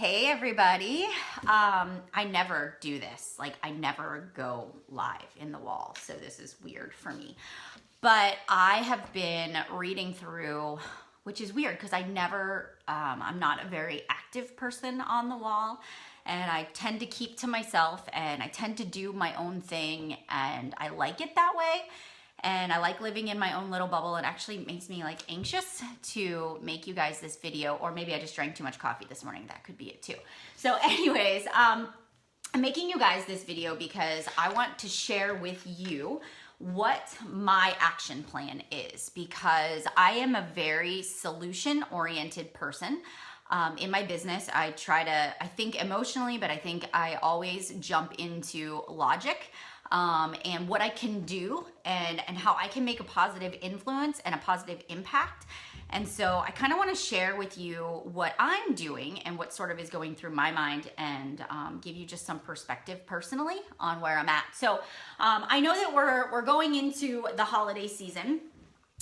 Hey everybody. I never do this. Like I never go live in the wall. So this is weird for me. But I have been reading through, which is weird because I'm not a very active person on the wall. And I tend to keep to myself and I tend to do my own thing and I like it that way. And I like living in my own little bubble. It actually makes me like anxious to make you guys this video, or maybe I just drank too much coffee this morning. That could be it too. So anyways, I'm making you guys this video because I want to share with you what my action plan is, because I am a very solution-oriented person. In my business, I think emotionally, but I think I always jump into logic. And what I can do and how I can make a positive influence and a positive impact. And so I kind of want to share with you what I'm doing and what sort of is going through my mind and give you just some perspective personally on where I'm at. So I know that we're going into the holiday season.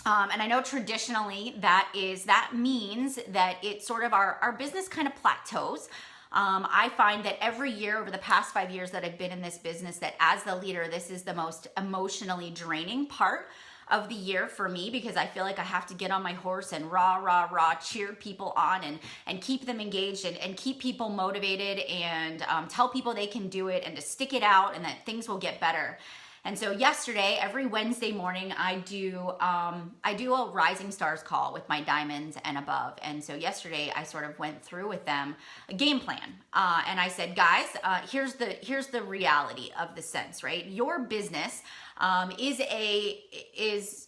And I know traditionally that means that it's sort of our business kind of plateaus. I find that every year over the past 5 years that I've been in this business, that as the leader, this is the most emotionally draining part of the year for me, because I feel like I have to get on my horse and rah, cheer people on and keep them engaged and keep people motivated and tell people they can do it and to stick it out and that things will get better. And so yesterday, every Wednesday morning, I do a Rising Stars call with my diamonds and above. And so yesterday, I sort of went through with them a game plan. And I said, guys, here's the reality of the sense, right? Your business is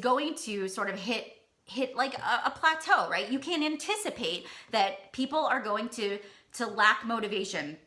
going to sort of hit like a plateau, right? You can anticipate that people are going to lack motivation.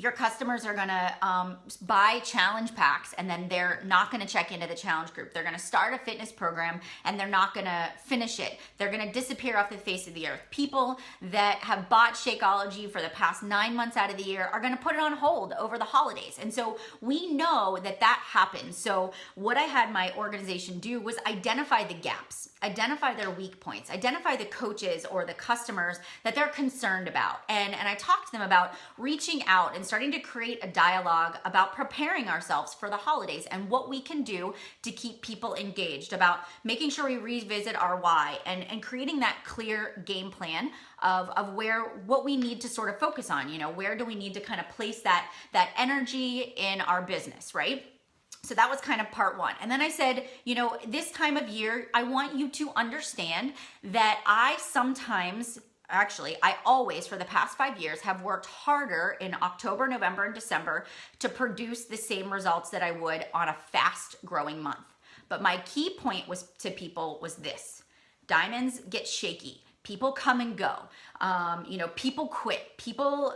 Your customers are gonna buy challenge packs and then they're not gonna check into the challenge group. They're gonna start a fitness program and they're not gonna finish it. They're gonna disappear off the face of the earth. People that have bought Shakeology for the past 9 months out of the year are gonna put it on hold over the holidays. And so we know that happens. So what I had my organization do was identify the gaps, identify their weak points, identify the coaches or the customers that they're concerned about. And I talked to them about reaching out and starting to create a dialogue about preparing ourselves for the holidays and what we can do to keep people engaged, about making sure we revisit our why and creating that clear game plan of what we need to sort of focus on. You know, where do we need to kind of place that energy in our business, right? So that was kind of part one. And then I said, you know, this time of year, I want you to understand that I always, for the past 5 years, have worked harder in October, November, and December to produce the same results that I would on a fast growing month. But my key point to people was this: diamonds get shaky. People come and go. People quit. People,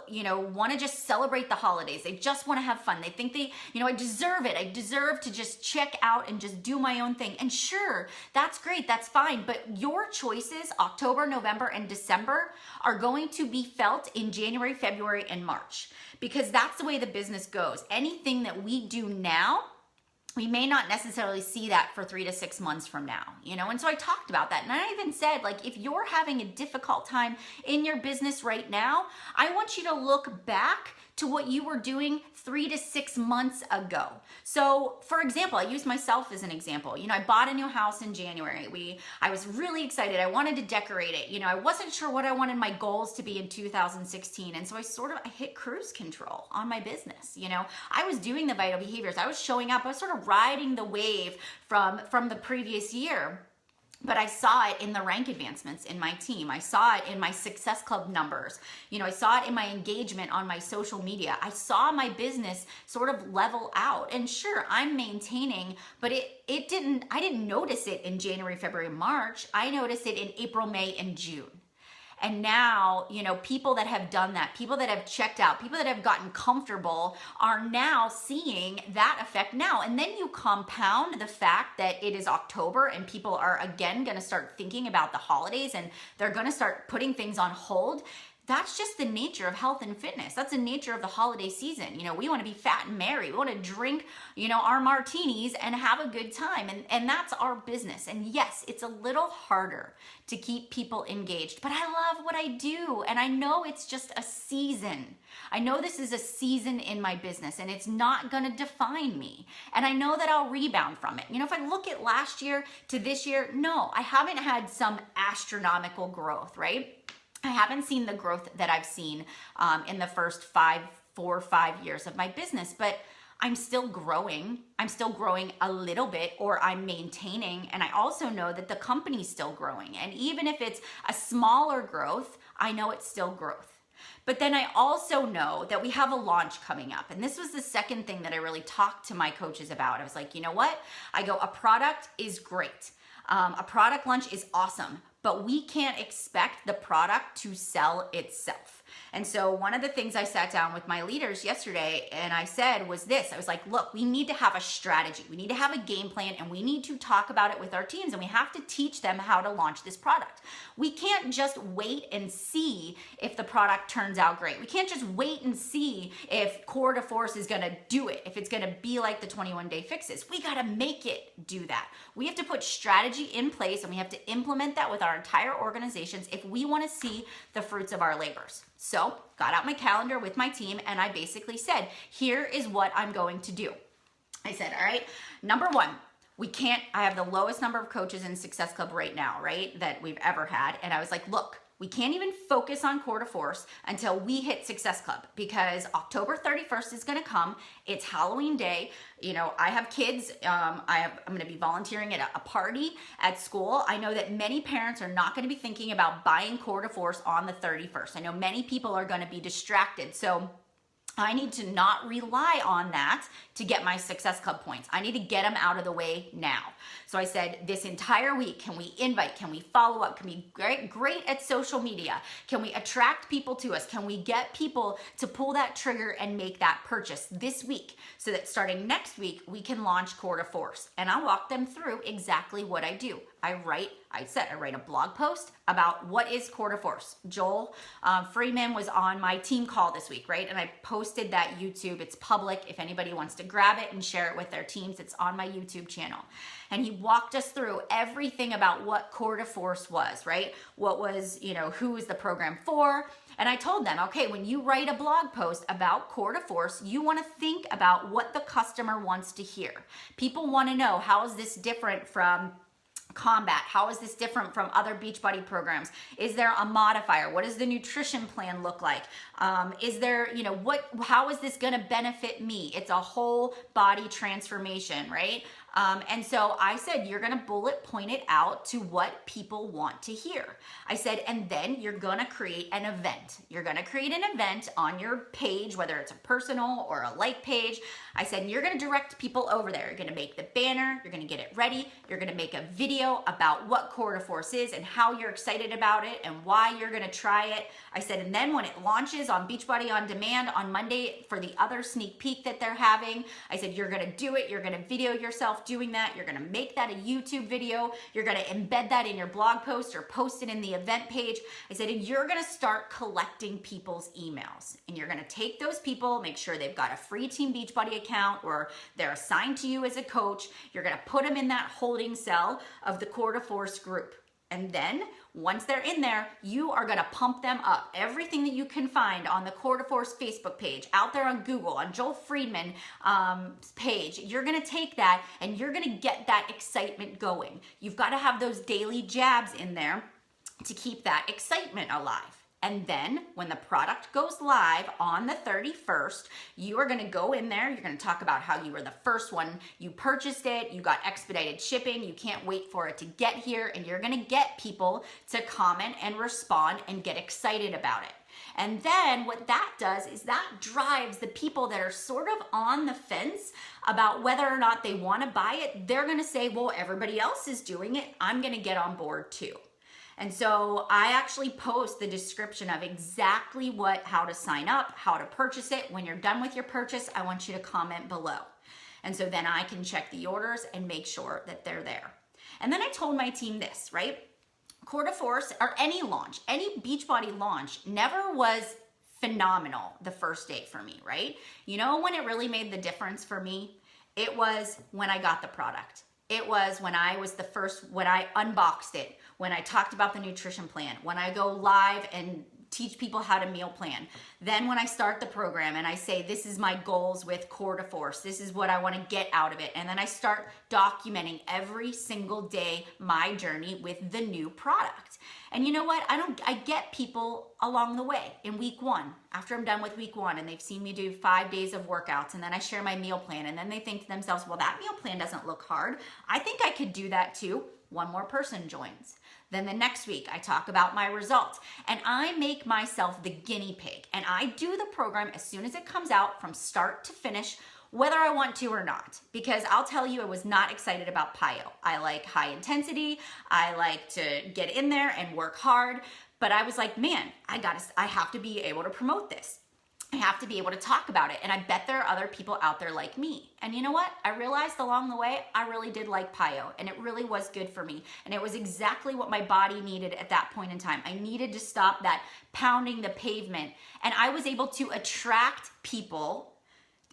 want to just celebrate the holidays. They just want to have fun. They think I deserve it. I deserve to just check out and just do my own thing. And sure, that's great. That's fine. But your choices, October, November, and December, are going to be felt in January, February, and March, because that's the way the business goes. Anything that we do now, we may not necessarily see that for 3 to 6 months from now, And so I talked about that. And I even said, like, if you're having a difficult time in your business right now, I want you to look back to what you were doing 3 to 6 months ago. So for example, I use myself as an example. I bought a new house in January. I was really excited. I wanted to decorate it. I wasn't sure what I wanted my goals to be in 2016. And so I hit cruise control on my business. I was doing the vital behaviors. I was showing up. I was sort of riding the wave from the previous year. But I saw it in the rank advancements in my team. I saw it in my Success Club numbers. I saw it in my engagement on my social media. I saw my business sort of level out. And sure, I'm maintaining, but I didn't notice it in January, February, March. I noticed it in April, May, and June. And now, people that have done that, people that have checked out, people that have gotten comfortable are now seeing that effect now. And then you compound the fact that it is October and people are again going to start thinking about the holidays and they're going to start putting things on hold. That's just the nature of health and fitness. That's the nature of the holiday season. You know, we want to be fat and merry. We want to drink, you know, our martinis and have a good time. And that's our business. And yes, it's a little harder to keep people engaged, but I love what I do. And I know it's just a season. I know this is a season in my business and it's not going to define me. And I know that I'll rebound from it. You know, if I look at last year to this year, no, I haven't had some astronomical growth, right? I haven't seen the growth that I've seen in the first 4 or 5 years of my business, but I'm still growing. I'm still growing a little bit, or I'm maintaining. And I also know that the company's still growing. And even if it's a smaller growth, I know it's still growth. But then I also know that we have a launch coming up. And this was the second thing that I really talked to my coaches about. I was like, you know what? I go, a product is great. A product launch is awesome, but we can't expect the product to sell itself. And so one of the things I sat down with my leaders yesterday and I said was this. I was like, look, we need to have a strategy. We need to have a game plan, and we need to talk about it with our teams, and we have to teach them how to launch this product. We can't just wait and see if the product turns out great. We can't just wait and see if Core to Force is going to do it, if it's going to be like the 21-day fixes. We got to make it do that. We have to put strategy in place, and we have to implement that with our entire organizations if we want to see the fruits of our labors. So, got out my calendar with my team, and I basically said, here is what I'm going to do. I said, all right, number one, I have the lowest number of coaches in Success Club right now, right, that we've ever had. And I was like, look, we can't even focus on Core to Force until we hit Success Club, because October 31st is going to come. It's Halloween day. You know, I have kids. I'm going to be volunteering at a party at school. I know that many parents are not going to be thinking about buying Core to Force on the 31st. I know many people are going to be distracted. So I need to not rely on that to get my Success Club points. I need to get them out of the way now. So I said, this entire week, can we invite, can we follow up, can we be great at social media? Can we attract people to us? Can we get people to pull that trigger and make that purchase this week, so that starting next week, we can launch Core to Force? And I'll walk them through exactly what I do. I write a blog post about what is Core to Force. Joel Freeman was on my team call this week, right? And I posted that YouTube. It's public. If anybody wants to grab it and share it with their teams, it's on my YouTube channel. And he walked us through everything about what Core to Force was, right? What was, you know, who is the program for? And I told them, okay, when you write a blog post about Core to Force, you want to think about what the customer wants to hear. People want to know, how is this different from Combat? How is this different from other Beachbody programs? Is there a modifier? What does the nutrition plan look like? Is there, you know, how is this going to benefit me? It's a whole body transformation, right? And so I said, you're going to bullet point it out to what people want to hear. I said, and then you're going to create an event. You're going to create an event on your page, whether it's a personal or a like page. I said, and you're going to direct people over there. You're going to make the banner. You're going to get it ready. You're going to make a video about what Core to Force is and how you're excited about it and why you're going to try it. I said, and then when it launches on Beachbody On Demand on Monday for the other sneak peek that they're having, I said, you're going to do it. You're going to video yourself doing that. You're going to make that a YouTube video. You're going to embed that in your blog post or post it in the event page. I said, and you're going to start collecting people's emails, and you're going to take those people, make sure they've got a free Team Beachbody account or they're assigned to you as a coach. You're going to put them in that holding cell of the Core to Force group. And then once they're in there, you are going to pump them up. Everything that you can find on the Core to Force Facebook page, out there on Google, on Joel Friedman page, you're going to take that and you're going to get that excitement going. You've got to have those daily jabs in there to keep that excitement alive. And then when the product goes live on the 31st, you are going to go in there. You're going to talk about how you were the first one. You purchased it. You got expedited shipping. You can't wait for it to get here. And you're going to get people to comment and respond and get excited about it. And then what that does is that drives the people that are sort of on the fence about whether or not they want to buy it. They're going to say, well, everybody else is doing it. I'm going to get on board too. And so I actually post the description of exactly how to sign up, how to purchase it. When you're done with your purchase, I want you to comment below. And so then I can check the orders and make sure that they're there. And then I told my team this, right? Core de Force or any launch, any Beachbody launch never was phenomenal the first day for me, right? You know when it really made the difference for me? It was when I got the product. It was when I was the first, when I unboxed it, when I talked about the nutrition plan, when I go live and teach people how to meal plan. Then when I start the program and I say, this is my goals with Core de Force, this is what I want to get out of it. And then I start documenting every single day my journey with the new product. And you know what? I get people along the way in week one, after I'm done with week one and they've seen me do 5 days of workouts, and then I share my meal plan, and then they think to themselves, well, that meal plan doesn't look hard. I think I could do that too. One more person joins. Then the next week I talk about my results, and I make myself the guinea pig, and I do the program as soon as it comes out from start to finish, whether I want to or not, because I'll tell you, I was not excited about PiYo. I like high intensity. I like to get in there and work hard, but I was like, man, I have to be able to promote this. I have to be able to talk about it. And I bet there are other people out there like me. And you know what? I realized along the way, I really did like PiYo, and it really was good for me. And it was exactly what my body needed at that point in time. I needed to stop that pounding the pavement. And I was able to attract people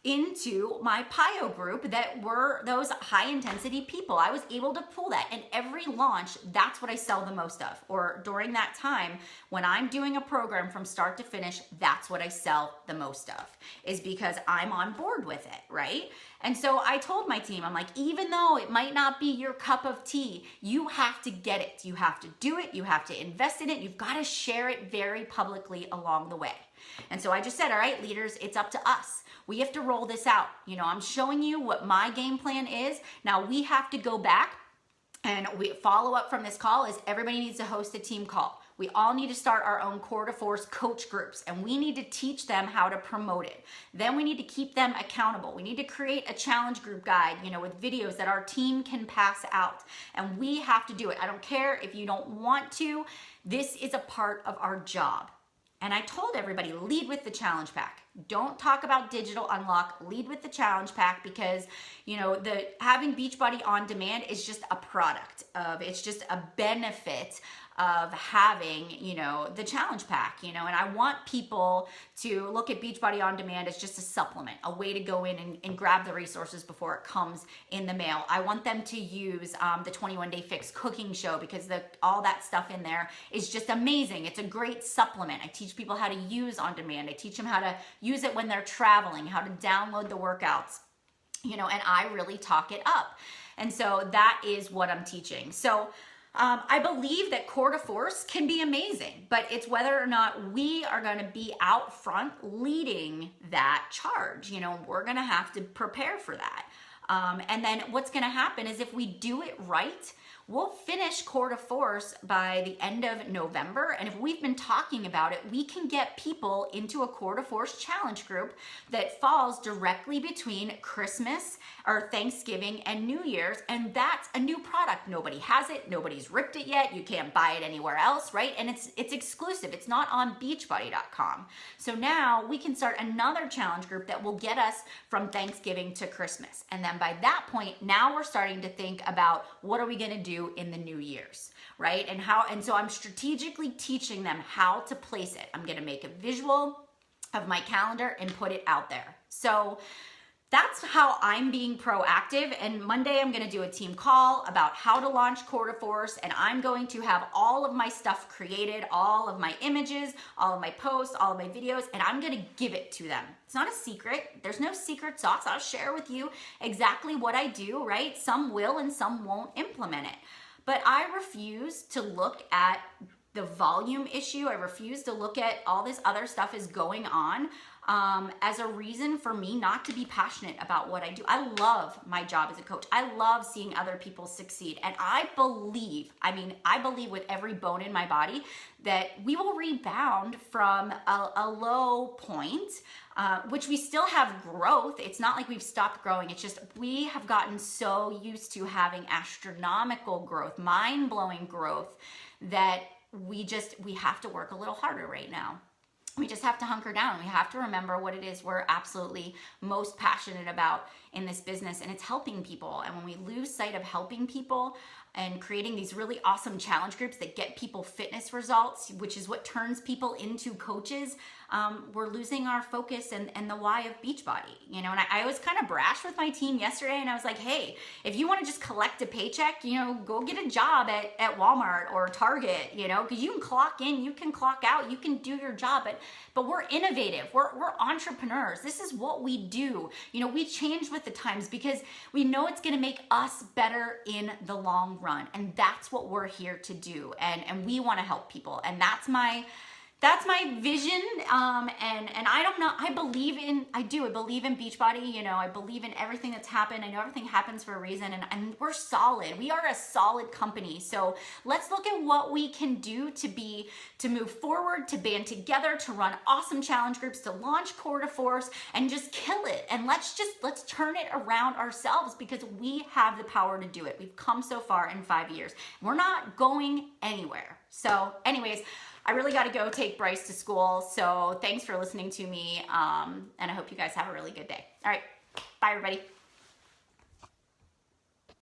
into my PiYo group that were those high intensity people. I was able to pull that, and every launch, that's what I sell the most of. Or during that time, when I'm doing a program from start to finish, that's what I sell the most of, is because I'm on board with it, right? And so I told my team, I'm like, even though it might not be your cup of tea, you have to get it. You have to do it. You have to invest in it. You've got to share it very publicly along the way. And so I just said, all right, leaders, it's up to us. We have to roll this out. You know, I'm showing you what my game plan is. Now we have to go back, and we follow up from this call is everybody needs to host a team call. We all need to start our own Core de Force coach groups, and we need to teach them how to promote it. Then we need to keep them accountable. We need to create a challenge group guide, you know, with videos that our team can pass out, and we have to do it. I don't care if you don't want to. This is a part of our job. And I told everybody, lead with the challenge pack. Don't talk about digital unlock, lead with the challenge pack, because, you know, having Beachbody on demand is just a product of, it's just a benefit of having, you know, the challenge pack, you know, and I want people to look at Beachbody on demand as just a supplement, a way to go in and grab the resources before it comes in the mail. I want them to use the 21 Day Fix cooking show, because all that stuff in there is just amazing. It's a great supplement. I teach people how to use on demand. I teach them how to use it when they're traveling, how to download the workouts, you know, and I really talk it up. And so that is what I'm teaching. So I believe that Core de Force can be amazing, but it's whether or not we are going to be out front leading that charge. You know, we're going to have to prepare for that. And then what's going to happen is if we do it right, we'll finish Core de Force by the end of November. And if we've been talking about it, we can get people into a Core de Force challenge group that falls directly between Christmas or Thanksgiving and New Year's. And that's a new product. Nobody has it. Nobody's ripped it yet. You can't buy it anywhere else, right? And it's exclusive. It's not on beachbody.com. So now we can start another challenge group that will get us from Thanksgiving to Christmas. And then by that point, now we're starting to think about what are we going to do in the New Year's, right? And so I'm strategically teaching them how to place it. I'm going to make a visual of my calendar and put it out there. So that's how I'm being proactive. And Monday I'm going to do a team call about how to launch Core de Force, and I'm going to have all of my stuff created, all of my images, all of my posts, all of my videos, and I'm going to give it to them. It's not a secret. There's no secret sauce. I'll share with you exactly what I do, right? Some will and some won't implement it. But I refuse to look at the volume issue. I refuse to look at all this other stuff is going on as a reason for me not to be passionate about what I do. I love my job as a coach. I love seeing other people succeed. And I believe with every bone in my body that we will rebound from a low point, which we still have growth. It's not like we've stopped growing. It's just we have gotten so used to having astronomical growth, mind-blowing growth, that we have to work a little harder right now. We just have to hunker down. We have to remember what it is we're absolutely most passionate about in this business, and it's helping people. And when we lose sight of helping people, and creating these really awesome challenge groups that get people fitness results, which is what turns people into coaches, we're losing our focus and the why of Beachbody, you know. And I was kind of brash with my team yesterday, and I was like, hey, if you want to just collect a paycheck, you know, go get a job at Walmart or Target, you know, because you can clock in, you can clock out, you can do your job, but we're innovative, we're entrepreneurs. This is what we do. You know, we change with the times because we know it's going to make us better in the long run, and that's what we're here to do. And we want to help people, and that's my vision. And I don't know, I believe in Beachbody, you know, I believe in everything that's happened. I know everything happens for a reason, and we're solid. We are a solid company. So let's look at what we can do to move forward, to band together, to run awesome challenge groups, to launch Core to Force, and just kill it. And let's turn it around ourselves, because we have the power to do it. We've come so far in 5 years. We're not going anywhere. So anyways, I really got to go take Bryce to school. So thanks for listening to me. And I hope you guys have a really good day. All right. Bye, everybody.